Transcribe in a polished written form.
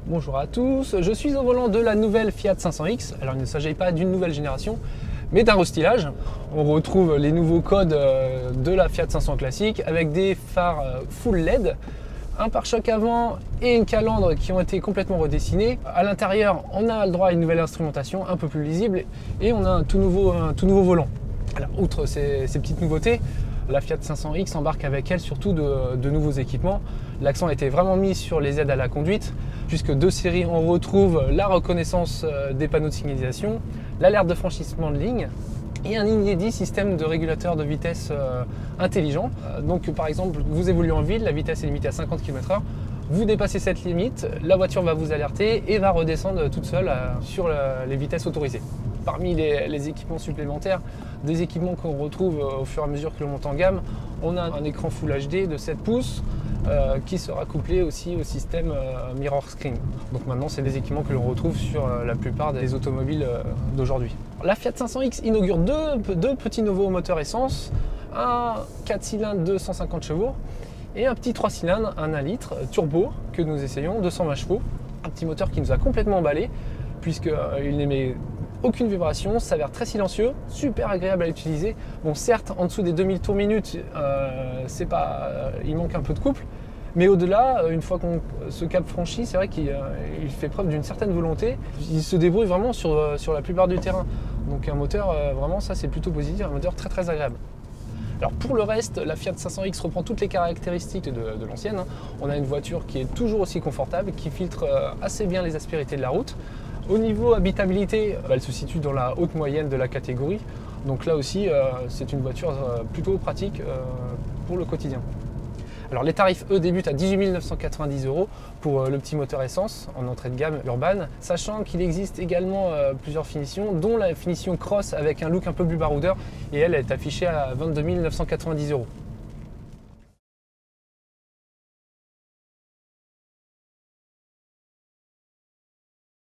Bonjour à tous, je suis au volant de la nouvelle Fiat 500X. Alors il ne s'agit pas d'une nouvelle génération, mais d'un restylage. On retrouve les nouveaux codes de la Fiat 500 classique avec des phares full LED, un pare-choc avant et une calandre qui ont été complètement redessinés. À l'intérieur, on a le droit à une nouvelle instrumentation un peu plus lisible et on a un tout nouveau volant. Alors, outre ces petites nouveautés, la Fiat 500X embarque avec elle surtout de nouveaux équipements. L'accent a été vraiment mis sur les aides à la conduite, puisque de série on retrouve la reconnaissance des panneaux de signalisation, l'alerte de franchissement de ligne et un inédit système de régulateur de vitesse intelligent. Donc par exemple, vous évoluez en ville, la vitesse est limitée à 50 km/h, vous dépassez cette limite, la voiture va vous alerter et va redescendre toute seule sur les vitesses autorisées. Parmi les équipements supplémentaires, des équipements qu'on retrouve au fur et à mesure que l'on monte en gamme, on a un écran Full HD de 7 pouces qui sera couplé aussi au système Mirror Screen. Donc maintenant, c'est des équipements que l'on retrouve sur la plupart des automobiles d'aujourd'hui. La Fiat 500X inaugure deux petits nouveaux moteurs essence, un 4 cylindres de 150 chevaux et un petit 3 cylindres, un 1 litre turbo que nous essayons, 220 chevaux. Un petit moteur qui nous a complètement emballé puisqu'il n'émet aucune vibration, s'avère très silencieux, super agréable à utiliser. Bon, certes, en dessous des 2000 tours minute, il manque un peu de couple, mais au-delà, une fois qu'on ce cap franchi, c'est vrai qu'il fait preuve d'une certaine volonté. Il se débrouille vraiment sur la plupart du terrain. Donc un moteur, vraiment, ça c'est plutôt positif, un moteur très très agréable. Alors pour le reste, la Fiat 500X reprend toutes les caractéristiques de l'ancienne. On a une voiture qui est toujours aussi confortable, qui filtre assez bien les aspérités de la route. Au niveau habitabilité, elle se situe dans la haute moyenne de la catégorie. Donc là aussi, c'est une voiture plutôt pratique pour le quotidien. Alors les tarifs, eux, débutent à 18 990 € pour le petit moteur essence en entrée de gamme urbaine, sachant qu'il existe également plusieurs finitions, dont la finition Cross avec un look un peu plus baroudeur, et elle est affichée à 22 990 €.